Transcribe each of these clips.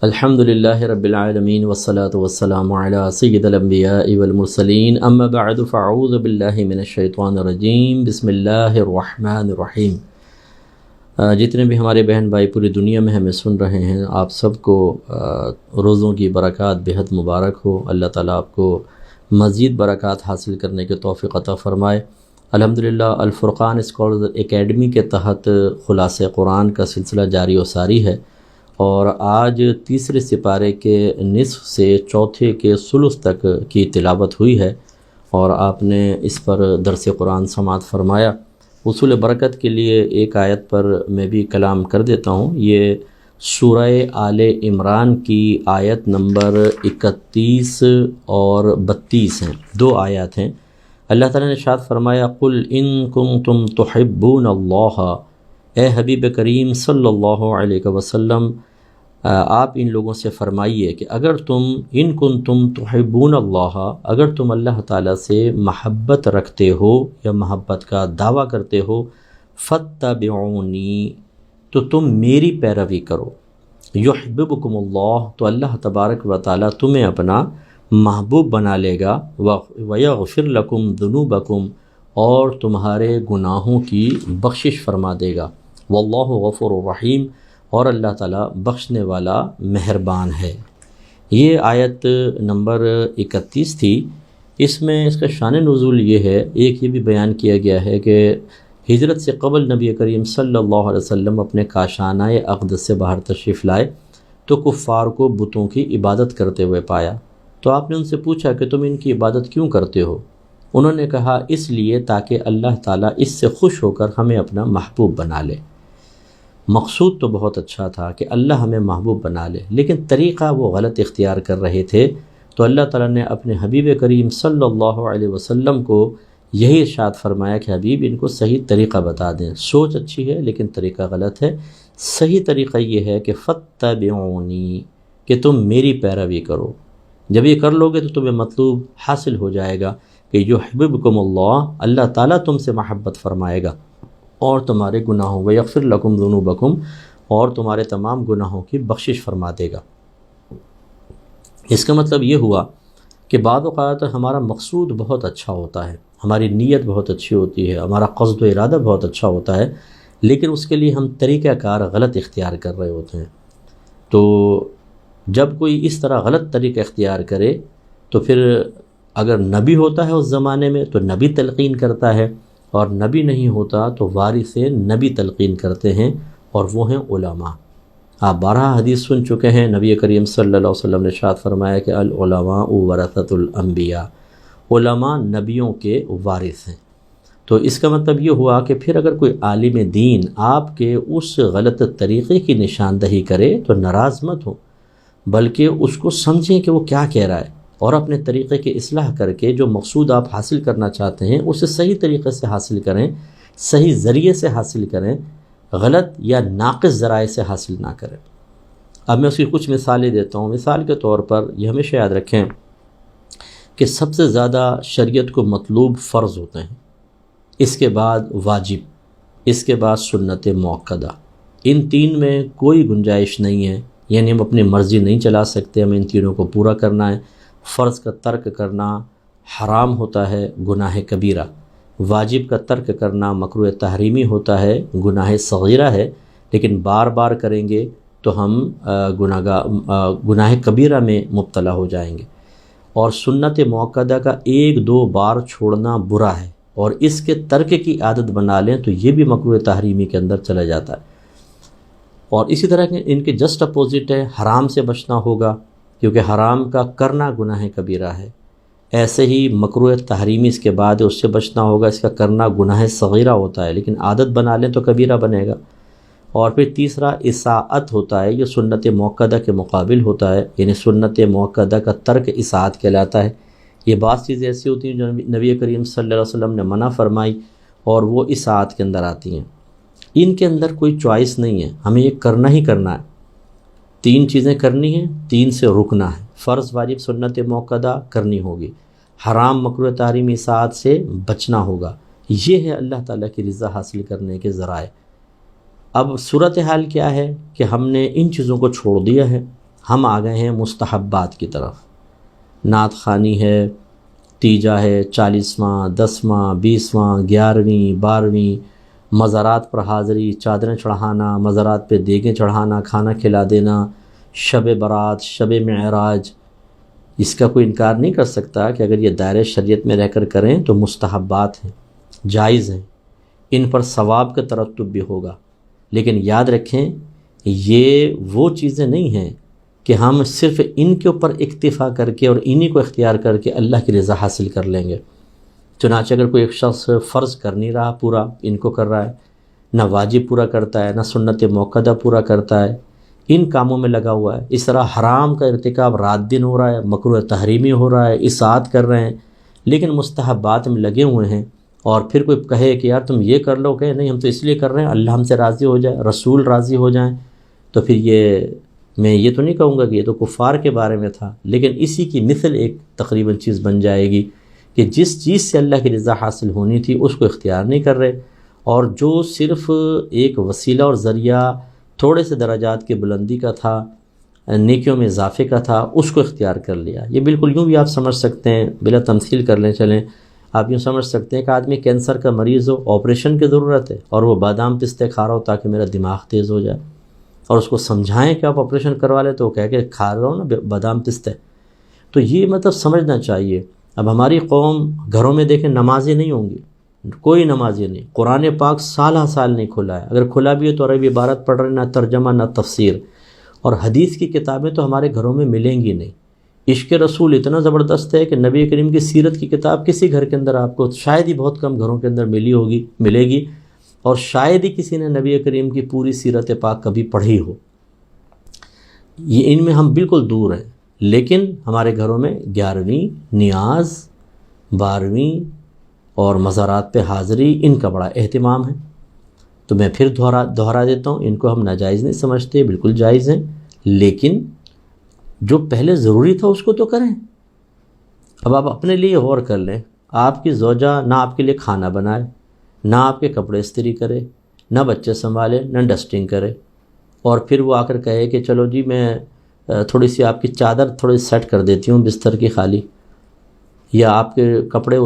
الحمد للہ رب العالمین والصلاة والسلام علی سید الانبیاء والمرسلین اما بعد فاعوذ باللہ من الشیطان الرجیم بسم اللہ الرحمن الرحیم۔ جتنے بھی ہمارے بہن بھائی پوری دنیا میں ہمیں سن رہے ہیں، آپ سب کو روزوں کی برکات بہت مبارک ہو۔ اللہ تعالیٰ آپ کو مزید برکات حاصل کرنے کے توفیق عطا فرمائے۔ الحمدللہ الفرقان اسکالرز اکیڈمی کے تحت خلاصہ قرآن کا سلسلہ جاری و ساری ہے، اور آج تیسرے سپارے کے نصف سے چوتھے کے ثلث تک کی تلاوت ہوئی ہے، اور آپ نے اس پر درس قرآن سماعت فرمایا۔ حصول برکت کے لیے ایک آیت پر میں بھی کلام کر دیتا ہوں۔ یہ سورہ آل عمران کی آیت نمبر 31 اور 32 ہیں، دو آیات ہیں۔ اللہ تعالیٰ نے ارشاد فرمایا، قل ان کنتم تحبون اللہ، اے حبیب کریم صلی اللہ علیہ وسلم آپ ان لوگوں سے فرمائیے کہ اگر تم ان کنتم تحبون اللہ، اگر تم اللہ تعالیٰ سے محبت رکھتے ہو یا محبت کا دعویٰ کرتے ہو، فاتبعونی، تو تم میری پیروی کرو، یحببکم اللہ، تو اللہ تبارک و تعالیٰ تمہیں اپنا محبوب بنا لے گا، ویغفر لکم ذنوبکم، اور تمہارے گناہوں کی بخشش فرما دے گا، واللہ غفور الرحیم، اور اللہ تعالیٰ بخشنے والا مہربان ہے۔ یہ آیت نمبر 31 تھی۔ اس میں اس کا شان نزول یہ ہے، ایک یہ بھی بیان کیا گیا ہے کہ ہجرت سے قبل نبی کریم صلی اللہ علیہ وسلم اپنے کاشانہ اقدس سے باہر تشریف لائے تو کفار کو بتوں کی عبادت کرتے ہوئے پایا، تو آپ نے ان سے پوچھا کہ تم ان کی عبادت کیوں کرتے ہو؟ انہوں نے کہا اس لیے تاکہ اللہ تعالیٰ اس سے خوش ہو کر ہمیں اپنا محبوب بنا لے۔ مقصود تو بہت اچھا تھا کہ اللہ ہمیں محبوب بنا لے، لیکن طریقہ وہ غلط اختیار کر رہے تھے، تو اللہ تعالیٰ نے اپنے حبیب کریم صلی اللہ علیہ وسلم کو یہی ارشاد فرمایا کہ حبیب ان کو صحیح طریقہ بتا دیں۔ سوچ اچھی ہے لیکن طریقہ غلط ہے۔ صحیح طریقہ یہ ہے کہ فاتبعونی، کہ تم میری پیروی کرو۔ جب یہ کر لو گے تو تمہیں مطلوب حاصل ہو جائے گا کہ یحببکم اللہ، اللہ تعالیٰ تم سے محبت فرمائے گا اور تمہارے گناہوں، ویغفر لکم ذنوبکم، اور تمہارے تمام گناہوں کی بخشش فرما دے گا۔ اس کا مطلب یہ ہوا کہ بعض اوقات ہمارا مقصود بہت اچھا ہوتا ہے، ہماری نیت بہت اچھی ہوتی ہے، ہمارا قصد و ارادہ بہت اچھا ہوتا ہے، لیکن اس کے لیے ہم طریقہ کار غلط اختیار کر رہے ہوتے ہیں۔ تو جب کوئی اس طرح غلط طریقہ اختیار کرے تو پھر اگر نبی ہوتا ہے اس زمانے میں تو نبی تلقین کرتا ہے، اور نبی نہیں ہوتا تو وارث نبی تلقین کرتے ہیں، اور وہ ہیں علماء۔ آپ 12 حدیث سن چکے ہیں، نبی کریم صلی اللہ علیہ وسلم نے ارشاد فرمایا کہ العلماء ورثۃ الانبیاء، علماء نبیوں کے وارث ہیں۔ تو اس کا مطلب یہ ہوا کہ پھر اگر کوئی عالم دین آپ کے اس غلط طریقے کی نشاندہی کرے تو ناراض مت ہو، بلکہ اس کو سمجھیں کہ وہ کیا کہہ رہا ہے، اور اپنے طریقے کی اصلاح کر کے جو مقصود آپ حاصل کرنا چاہتے ہیں اسے صحیح طریقے سے حاصل کریں، صحیح ذریعے سے حاصل کریں، غلط یا ناقص ذرائع سے حاصل نہ کریں۔ اب میں اس کی کچھ مثالیں دیتا ہوں۔ مثال کے طور پر یہ ہمیشہ یاد رکھیں کہ سب سے زیادہ شریعت کو مطلوب فرض ہوتے ہیں، اس کے بعد واجب، اس کے بعد سنت موقدہ۔ ان تین میں کوئی گنجائش نہیں ہے، یعنی ہم اپنی مرضی نہیں چلا سکتے، ہمیں ان تینوں کو پورا کرنا ہے۔ فرض کا ترک کرنا حرام ہوتا ہے، گناہ کبیرہ۔ واجب کا ترک کرنا مکروہ تحریمی ہوتا ہے، گناہ صغیرہ ہے، لیکن بار بار کریں گے تو ہم گناہ کبیرہ میں مبتلا ہو جائیں گے۔ اور سنت موقدہ کا 1-2 بار چھوڑنا برا ہے، اور اس کے ترک کی عادت بنا لیں تو یہ بھی مکروہ تحریمی کے اندر چلا جاتا ہے۔ اور اسی طرح ان کے جسٹ اپوزٹ ہے، حرام سے بچنا ہوگا، کیونکہ حرام کا کرنا گناہ کبیرہ ہے۔ ایسے ہی مکروہ تحریمی اس کے بعد اس سے بچنا ہوگا، اس کا کرنا گناہ صغیرہ ہوتا ہے، لیکن عادت بنا لیں تو کبیرہ بنے گا۔ اور پھر تیسرا اساءت ہوتا ہے، یہ سنت موقدہ کے مقابل ہوتا ہے، یعنی سنت موقدہ کا ترک اساءت کہلاتا ہے۔ یہ بعض چیزیں ایسی ہوتی ہیں جو نبی کریم صلی اللہ علیہ وسلم نے منع فرمائی اور وہ اساءت کے اندر آتی ہیں۔ ان کے اندر کوئی چوائس نہیں ہے، ہمیں یہ کرنا ہی کرنا ہے۔ 3 چیزیں کرنی ہیں، 3 سے رکنا ہے۔ فرض واجب سنت موقدہ کرنی ہوگی، حرام مکروہ تحریمی اساءت سے بچنا ہوگا۔ یہ ہے اللہ تعالیٰ کی رضا حاصل کرنے کے ذرائع۔ اب صورتحال کیا ہے کہ ہم نے ان چیزوں کو چھوڑ دیا ہے، ہم آ گئے ہیں مستحبات کی طرف۔ نعت خوانی ہے، تیجا ہے، 40واں، 10واں، 20واں، 11ویں، 12ویں، مزارات پر حاضری، چادریں چڑھانا، مزارات پہ دیگیں چڑھانا، کھانا کھلا دینا، شب برات، شب معراج۔ اس کا کوئی انکار نہیں کر سکتا کہ اگر یہ دائرۂ شریعت میں رہ کر کریں تو مستحبات ہیں، جائز ہیں، ان پر ثواب کا ترتب بھی ہوگا۔ لیکن یاد رکھیں یہ وہ چیزیں نہیں ہیں کہ ہم صرف ان کے اوپر اکتفا کر کے اور انہی کو اختیار کر کے اللہ کی رضا حاصل کر لیں گے۔ چنانچہ اگر کوئی ایک شخص فرض کر نہیں رہا پورا، ان کو کر رہا ہے، نہ واجب پورا کرتا ہے، نہ سنت موقدہ پورا کرتا ہے، ان کاموں میں لگا ہوا ہے، اس طرح حرام کا ارتکاب رات دن ہو رہا ہے، مکروہ تحریمی ہو رہا ہے، اطاعت کر رہے ہیں، لیکن مستحبات میں لگے ہوئے ہیں، اور پھر کوئی کہے کہ یار تم یہ کر لو، کہ نہیں ہم تو اس لیے کر رہے ہیں اللہ ہم سے راضی ہو جائے، رسول راضی ہو جائیں، تو پھر میں یہ تو نہیں کہوں گا کہ یہ تو کفار کے بارے میں تھا، لیکن اسی کی مثل ایک تقریباً چیز بن جائے گی کہ جس چیز سے اللہ کی رضا حاصل ہونی تھی اس کو اختیار نہیں کر رہے، اور جو صرف ایک وسیلہ اور ذریعہ تھوڑے سے درجات کی بلندی کا تھا، نیکیوں میں اضافے کا تھا، اس کو اختیار کر لیا۔ یہ بالکل یوں بھی آپ سمجھ سکتے ہیں، بلا تمثیل کر لیں چلیں، آپ یوں سمجھ سکتے ہیں کہ آدمی کینسر کا مریض ہو، آپریشن کی ضرورت ہے، اور وہ بادام پستے کھا رہا ہو تاکہ میرا دماغ تیز ہو جائے، اور اس کو سمجھائیں کہ آپ آپریشن کروا لیں تو وہ کہہ کہ کھا رہا ہوں نا بادام پستے۔ تو یہ مطلب سمجھنا چاہیے۔ اب ہماری قوم گھروں میں دیکھیں نمازیں نہیں ہوں گی، کوئی نمازیں نہیں، قرآن پاک سالہ سال نہیں کھلا ہے، اگر کھلا بھی ہے تو عربی عبارت پڑھ رہے، نہ ترجمہ نہ تفسیر، اور حدیث کی کتابیں تو ہمارے گھروں میں ملیں گی نہیں۔ عشق رسول اتنا زبردست ہے کہ نبی کریم کی سیرت کی کتاب کسی گھر کے اندر آپ کو شاید ہی بہت کم گھروں کے اندر ملے گی، اور شاید ہی کسی نے نبی کریم کی پوری سیرت پاک کبھی پڑھی ہو۔ یہ ان میں ہم بالکل دور ہیں، لیکن ہمارے گھروں میں 11ویں نیاز، 12ویں اور مزارات پہ حاضری، ان کا بڑا اہتمام ہے۔ تو میں پھر دہرا دیتا ہوں، ان کو ہم ناجائز نہیں سمجھتے، بالکل جائز ہیں، لیکن جو پہلے ضروری تھا اس کو تو کریں۔ اب آپ اپنے لیے غور کر لیں، آپ کی زوجہ نہ آپ کے لیے کھانا بنائے، نہ آپ کے کپڑے استری کرے، نہ بچے سنبھالے، نہ ڈسٹنگ کرے، اور پھر وہ آ کر کہے کہ چلو جی میں تھوڑی سی آپ کی چادر تھوڑی سیٹ کر دیتی ہوں بستر کی خالی، یا آپ کے کپڑے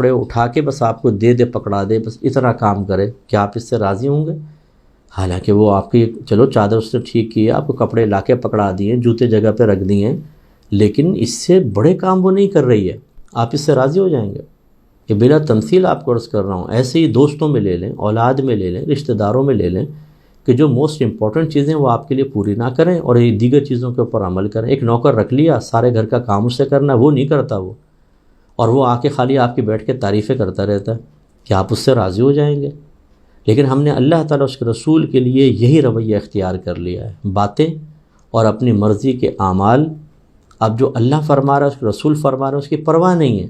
اٹھا کے بس آپ کو دے پکڑا دے، بس اتنا کام کرے، کیا آپ اس سے راضی ہوں گے؟ حالانکہ وہ آپ کی چلو چادر اس نے ٹھیک کی ہے، آپ کو کپڑے لا کے پکڑا دیے، جوتے جگہ پہ رکھ دیے، لیکن اس سے بڑے کام وہ نہیں کر رہی ہے، آپ اس سے راضی ہو جائیں گے؟ یہ بلا تمثیل آپ کو عرض کر رہا ہوں۔ ایسے ہی دوستوں میں لے لیں، اولاد میں لے لیں، رشتہ داروں میں لے لیں، کہ جو موسٹ امپورٹنٹ چیزیں وہ آپ کے لیے پوری نہ کریں اور یہ دیگر چیزوں کے اوپر عمل کریں۔ ایک نوکر رکھ لیا، سارے گھر کا کام اس سے کرنا، وہ نہیں کرتا وہ، اور وہ آ کے خالی آپ کے بیٹھ کے تعریفیں کرتا رہتا ہے، کہ آپ اس سے راضی ہو جائیں گے؟ لیکن ہم نے اللہ تعالیٰ اس کے رسول کے لیے یہی رویہ اختیار کر لیا ہے، باتیں اور اپنی مرضی کے اعمال۔ اب جو اللہ فرما رہا ہے، اس کے رسول فرما رہا ہے، اس کی پرواہ نہیں ہے،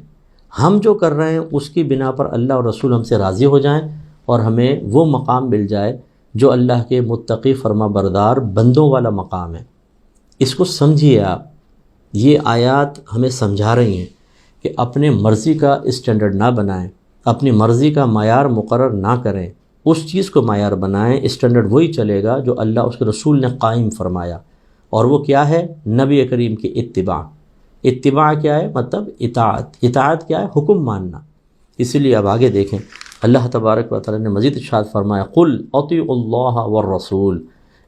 ہم جو کر رہے ہیں اس کی بنا پر اللہ اور رسول ہم سے راضی ہو جائیں اور ہمیں وہ مقام مل جائے جو اللہ کے متقی فرما بردار بندوں والا مقام ہے۔ اس کو سمجھیے آپ، یہ آیات ہمیں سمجھا رہی ہیں کہ اپنے مرضی کا اسٹینڈرڈ نہ بنائیں، اپنی مرضی کا معیار مقرر نہ کریں، اس چیز کو معیار بنائیں، اسٹینڈرڈ وہی چلے گا جو اللہ اس کے رسول نے قائم فرمایا، اور وہ کیا ہے؟ نبی کریم کی اتباع۔ اتباع کیا ہے؟ مطلب اطاعت کیا ہے؟ حکم ماننا۔ اسی لیے اب آگے دیکھیں، اللہ تبارک و تعالی نے مزید ارشاد فرمایا، قل اطیعوا اللہ والرسول،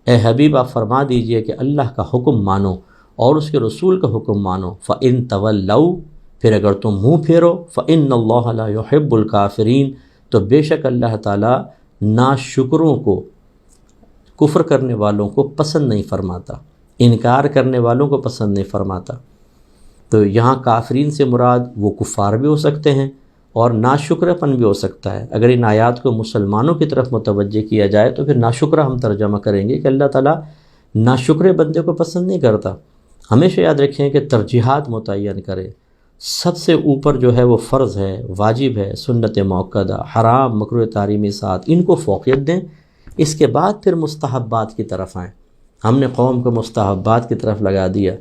اے حبیب آپ فرما دیجئے کہ اللہ کا حکم مانو اور اس کے رسول کا حکم مانو، فَإِن تَوَلَّوْا، پھر اگر تم منہ پھیرو، فَإِنَّ اللَّهَ لَا يُحِبُّ الْكَافِرِينَ، تو بے شک اللہ تعالیٰ ناشکروں کو، کفر کرنے والوں کو پسند نہیں فرماتا، انکار کرنے والوں کو پسند نہیں فرماتا۔ تو یہاں کافرین سے مراد وہ کفار بھی ہو سکتے ہیں اور ناشکرپن بھی ہو سکتا ہے۔ اگر ان آیات کو مسلمانوں کی طرف متوجہ کیا جائے تو پھر ناشکرہ ہم ترجمہ کریں گے کہ اللہ تعالیٰ ناشکر بندے کو پسند نہیں کرتا۔ ہمیشہ یاد رکھیں کہ ترجیحات متعین کرے، سب سے اوپر جو ہے وہ فرض ہے، واجب ہے، سنت موقدہ، حرام مکروہ تحریمی ساتھ، ان کو فوقیت دیں، اس کے بعد پھر مستحبات کی طرف آئیں۔ ہم نے قوم کو مستحبات کی طرف لگا دیا،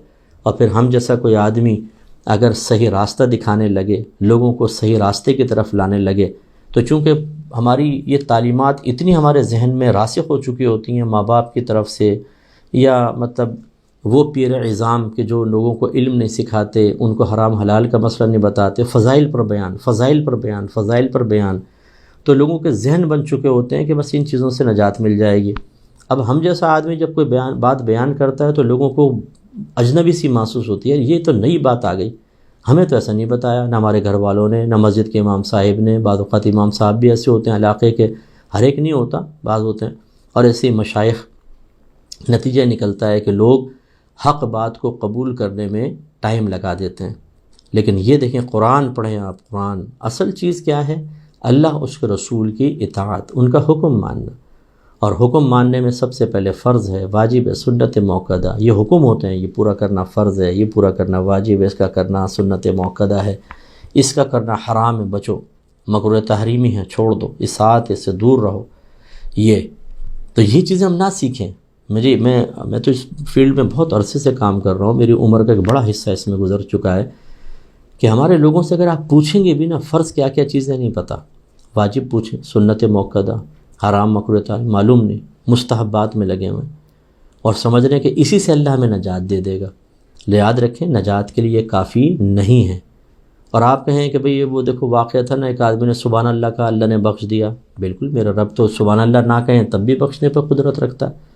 اور پھر ہم جیسا کوئی آدمی اگر صحیح راستہ دکھانے لگے، لوگوں کو صحیح راستے کی طرف لانے لگے، تو چونکہ ہماری یہ تعلیمات اتنی ہمارے ذہن میں راسخ ہو چکی ہوتی ہیں ماں باپ کی طرف سے، یا مطلب وہ پیر اعظام کے جو لوگوں کو علم نہیں سکھاتے، ان کو حرام حلال کا مسئلہ نہیں بتاتے، فضائل پر بیان، فضائل پر بیان، فضائل پر بیان، تو لوگوں کے ذہن بن چکے ہوتے ہیں کہ بس ان چیزوں سے نجات مل جائے گی۔ اب ہم جیسا آدمی جب کوئی بات بیان کرتا ہے تو لوگوں کو اجنبی سی محسوس ہوتی ہے، یہ تو نئی بات آ گئی، ہمیں تو ایسا نہیں بتایا، نہ ہمارے گھر والوں نے، نہ مسجد کے امام صاحب نے۔ بعض اوقات امام صاحب بھی ایسے ہوتے ہیں علاقے کے، ہر ایک نہیں ہوتا، بعض ہوتے ہیں، اور ایسے ہی مشائخ۔ نتیجہ نکلتا ہے کہ لوگ حق بات کو قبول کرنے میں ٹائم لگا دیتے ہیں۔ لیکن یہ دیکھیں، قرآن پڑھیں آپ، قرآن اصل چیز کیا ہے؟ اللہ اس کے رسول کی اطاعت، ان کا حکم ماننا، اور حکم ماننے میں سب سے پہلے فرض ہے، واجب ہے، سنت موقدہ، یہ حکم ہوتے ہیں، یہ پورا کرنا فرض ہے، یہ پورا کرنا واجب ہے، اس کا کرنا سنت موقدہ ہے، اس کا کرنا حرام ہے، بچو، مکروہ تحریمی ہے، چھوڑ دو، اطاعت، اس سے دور رہو۔ یہ تو یہ چیزیں ہم نہ سیکھیں۔ میں تو اس فیلڈ میں بہت عرصے سے کام کر رہا ہوں، میری عمر کا ایک بڑا حصہ اس میں گزر چکا ہے کہ ہمارے لوگوں سے اگر آپ پوچھیں گے بھی نا، فرض کیا کیا چیزیں نہیں پتہ، واجب پوچھیں، سنت موقدہ، حرام مکروہ تحریم معلوم نہیں، مستحبات میں لگے ہوئے ہیں، اور سمجھ رہے ہیں کہ اسی سے اللہ ہمیں نجات دے دے گا۔ یاد رکھیں، نجات کے لیے یہ کافی نہیں ہے۔ اور آپ کہیں کہ بھئی وہ دیکھو واقعہ تھا نا، ایک آدمی نے سبحان اللہ کہا، اللہ نے بخش دیا۔ بالکل، میرا رب تو سبحان اللہ نہ کہیں تب بھی بخشنے پر قدرت رکھتا ہے،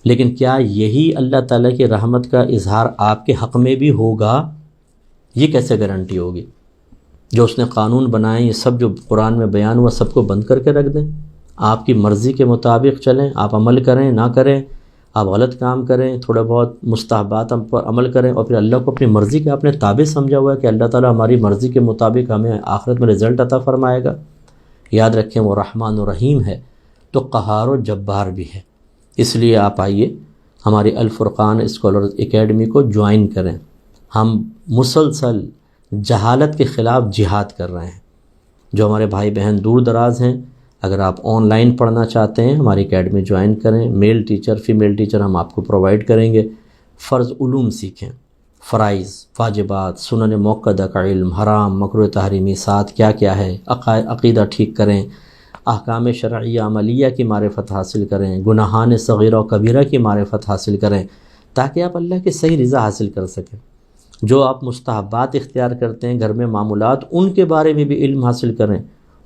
لیکن کیا یہی اللہ تعالیٰ کی رحمت کا اظہار آپ کے حق میں بھی ہوگا؟ یہ کیسے گارنٹی ہوگی؟ جو اس نے قانون بنائے، یہ سب جو قرآن میں بیان ہوا، سب کو بند کر کے رکھ دیں، آپ کی مرضی کے مطابق چلیں، آپ عمل کریں نہ کریں، آپ غلط کام کریں، تھوڑا بہت مستحبات پر عمل کریں، اور پھر اللہ کو اپنی مرضی کا اپنے تابع سمجھا ہوا ہے کہ اللہ تعالیٰ ہماری مرضی کے مطابق ہمیں آخرت میں رزلٹ عطا فرمائے گا۔ یاد رکھیں، وہ رحمان و رحیم ہے تو قہار و جبار بھی ہے۔ اس لیے آپ آئیے ہماری الفرقان اسکالر اکیڈمی کو جوائن کریں۔ ہم مسلسل جہالت کے خلاف جہاد کر رہے ہیں۔ جو ہمارے بھائی بہن دور دراز ہیں، اگر آپ آن لائن پڑھنا چاہتے ہیں، ہماری اکیڈمی جوائن کریں۔ میل ٹیچر، فیمیل ٹیچر ہم آپ کو پرووائڈ کریں گے۔ فرض علوم سیکھیں، فرائض، واجبات، سنن موقدہ کا علم، حرام مکروہ تحریمی ساتھ کیا کیا ہے، عقیدہ ٹھیک کریں، احکام شرعیہ عملیہ کی معرفت حاصل کریں، گناہان صغیرہ و کبیرہ کی معرفت حاصل کریں، تاکہ آپ اللہ کی صحیح رضا حاصل کر سکیں۔ جو آپ مستحبات اختیار کرتے ہیں گھر میں، معمولات، ان کے بارے میں بھی علم حاصل کریں۔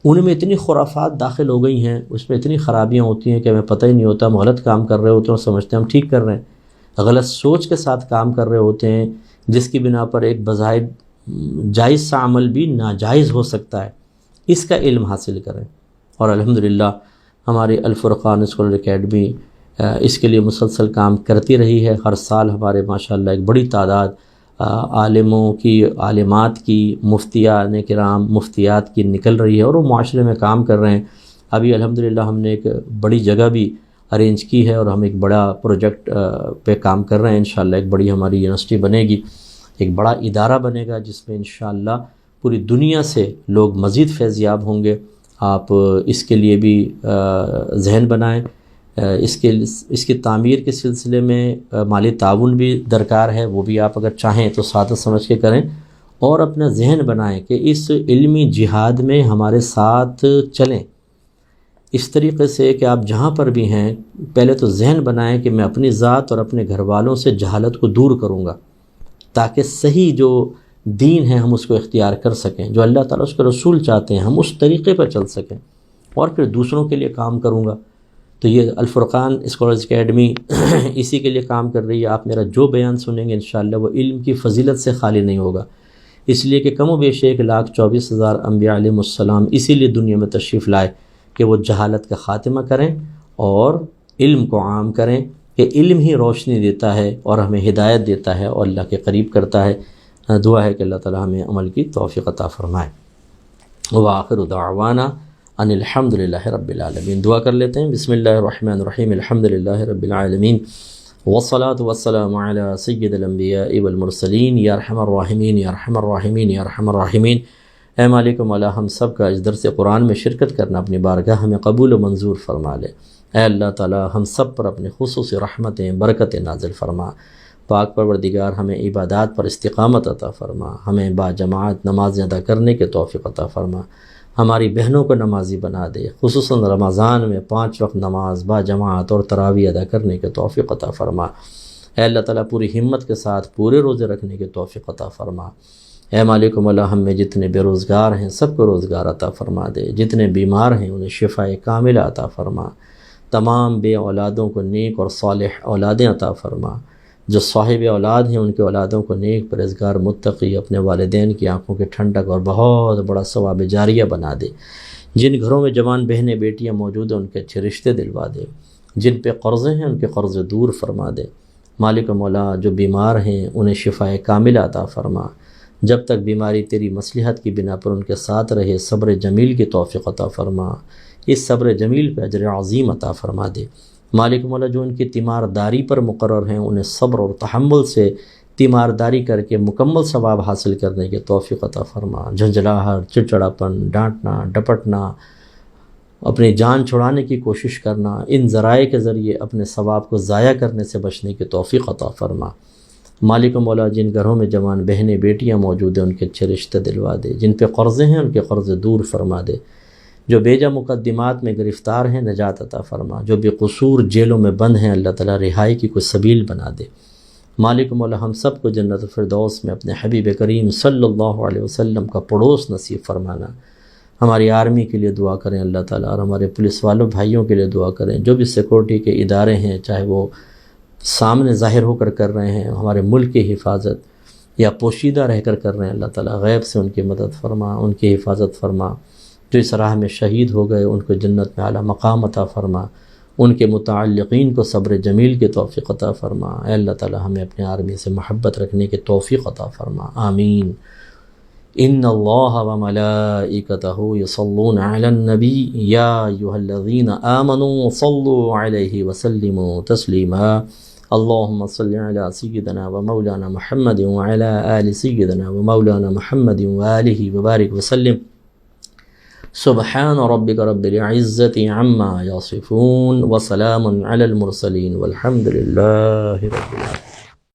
ان میں اتنی خرافات داخل ہو گئی ہیں، اس میں اتنی خرابیاں ہوتی ہیں کہ ہمیں پتہ ہی نہیں ہوتا، ہم غلط کام کر رہے ہوتے ہیں اور سمجھتے ہیں ہم ٹھیک کر رہے ہیں، غلط سوچ کے ساتھ کام کر رہے ہوتے ہیں، جس کی بنا پر ایک بظاہر جائز سا عمل بھی ناجائز ہو سکتا ہے۔ اس کا علم حاصل کریں، اور الحمدللہ ہماری الفرقان اسکالر اکیڈمی اس کے لیے مسلسل کام کرتی رہی ہے۔ ہر سال ہمارے ماشاءاللہ ایک بڑی تعداد عالموں کی، عالمات کی، مفتیان کرام، مفتیات کی نکل رہی ہے، اور وہ معاشرے میں کام کر رہے ہیں۔ ابھی الحمدللہ ہم نے ایک بڑی جگہ بھی ارینج کی ہے، اور ہم ایک بڑا پروجیکٹ پہ کام کر رہے ہیں۔ انشاءاللہ ایک بڑی ہماری یونیورسٹی بنے گی، ایک بڑا ادارہ بنے گا، جس میں انشاءاللہ پوری دنیا سے لوگ مزید فیضیاب ہوں گے۔ آپ اس کے لیے بھی ذہن بنائیں۔ اس کی تعمیر کے سلسلے میں مالی تعاون بھی درکار ہے، وہ بھی آپ اگر چاہیں تو ساتھ سمجھ کے کریں، اور اپنا ذہن بنائیں کہ اس علمی جہاد میں ہمارے ساتھ چلیں، اس طریقے سے کہ آپ جہاں پر بھی ہیں پہلے تو ذہن بنائیں کہ میں اپنی ذات اور اپنے گھر والوں سے جہالت کو دور کروں گا، تاکہ صحیح جو دین ہے ہم اس کو اختیار کر سکیں، جو اللہ تعالیٰ اس کے رسول چاہتے ہیں ہم اس طریقے پر چل سکیں، اور پھر دوسروں کے لیے کام کروں گا۔ تو یہ الفرقان اسکالرز اکیڈمی اسی کے لیے کام کر رہی ہے۔ آپ میرا جو بیان سنیں گے انشاءاللہ وہ علم کی فضیلت سے خالی نہیں ہوگا، اس لیے کہ کم و بیش 1,24,000 انبیاء علیہ السلام اسی لیے دنیا میں تشریف لائے کہ وہ جہالت کا خاتمہ کریں اور علم کو عام کریں، کہ علم ہی روشنی دیتا ہے اور ہمیں ہدایت دیتا ہے اور اللہ کے قریب کرتا ہے۔ دعا ہے کہ اللہ تعالی ہمیں عمل کی توفیق عطا فرمائے۔ وآخر دعوانا ان الحمدللہ رب العالمین۔ دعا کر لیتے ہیں۔ بسم اللہ الرحمن الرحیم، الحمدللہ رب العالمین، والصلاة والسلام علی سید الانبیاء والمرسلین، یا ارحم الراحمین یا ارحم الراحمین یا ارحم الراحمین۔ اے مالک و مولا، ہم سب کا اس درس قرآن میں شرکت کرنا اپنی بارگاہ ہمیں قبول و منظور فرما لے۔ اے اللہ تعالی ہم سب پر اپنے خصوصی رحمتیں، برکتیں نازل فرما۔ پاک پروردگار ہمیں عبادات پر استقامت عطا فرما، ہمیں با جماعت نماز ادا کرنے کے توفیق عطا فرما، ہماری بہنوں کو نمازی بنا دے، خصوصاً رمضان میں 5 وقت نماز با جماعت اور تراویح ادا کرنے کے توفیق عطا فرما۔ اے اللہ تعالیٰ پوری ہمت کے ساتھ پورے روزے رکھنے کی توفیق عطا فرما۔ اے مالک مولا ہم میں جتنے بے روزگار ہیں سب کو روزگار عطا فرما دے، جتنے بیمار ہیں انہیں شفائے کاملہ عطا فرما، تمام بے اولادوں کو نیک اور صالح اولادیں عطا فرما، جو صاحب اولاد ہیں ان کے اولادوں کو نیک پرہیزگار متقی، اپنے والدین کی آنکھوں کی ٹھنڈک اور بہت بڑا ثواب جاریہ بنا دے، جن گھروں میں جوان بہنیں بیٹیاں موجود ہیں ان کے اچھے رشتے دلوا دے، جن پہ قرضے ہیں ان کے قرض دور فرما دے۔ مالک مولا جو بیمار ہیں انہیں شفائے کاملہ عطا فرما، جب تک بیماری تیری مصلحت کی بنا پر ان کے ساتھ رہے صبر جمیل کی توفیق عطا فرما، اس صبر جمیل پہ اجر عظیم عطا فرما دے۔ مالک مولا جو ان کی تیمارداری پر مقرر ہیں انہیں صبر اور تحمل سے تیمارداری کر کے مکمل ثواب حاصل کرنے کی توفیق عطا فرما، جھنجھلاہٹ، چڑچڑاپن، ڈانٹنا، ڈپٹنا، اپنی جان چھڑانے کی کوشش کرنا، ان ذرائع کے ذریعے اپنے ثواب کو ضائع کرنے سے بچنے کی توفیق عطا فرما۔ مالک مولا جن گھروں میں جوان بہنیں بیٹیاں موجود ہیں ان کے اچھے رشتے دلوا دے، جن پہ قرضے ہیں ان کے قرض دور فرما دے، جو بیجا مقدمات میں گرفتار ہیں نجات عطا فرما، جو بے قصور جیلوں میں بند ہیں اللہ تعالیٰ رہائی کی کوئی سبیل بنا دے۔ مالک مولا ہم سب کو جنت الفردوس میں اپنے حبیب کریم صلی اللہ علیہ وسلم کا پڑوس نصیب فرمانا۔ ہماری آرمی کے لیے دعا کریں اللہ تعالیٰ، اور ہمارے پولیس والوں بھائیوں کے لیے دعا کریں، جو بھی سیکورٹی کے ادارے ہیں چاہے وہ سامنے ظاہر ہو کر رہے ہیں ہمارے ملک کی حفاظت یا پوشیدہ رہ کر رہے ہیں، اللہ تعالیٰ غیب سے ان کی مدد فرما، ان کی حفاظت فرما۔ جو اس راہ میں شہید ہو گئے ان کو جنت میں اعلیٰ مقام عطا فرما، ان کے متعلقین کو صبر جمیل کی توفیق عطا فرما۔ اے اللہ تعالیٰ ہمیں اپنے آرمی سے محبت رکھنے کی توفیق عطا فرما، آمین۔ ان اللہ وملائکتہ یصلون علی النبی یا ایھا الذین آمنوا صلوا علیہ وسلموا تسلیما۔ اللہم صل علی سیدنا ومولانا محمد وعلی آل سیدنا ومولانا محمد وآلہ وبارک وسلم۔ سبحان ربک رب العزة عما یصفون وسلام علی المرسلین والحمد للہ رب العالمین۔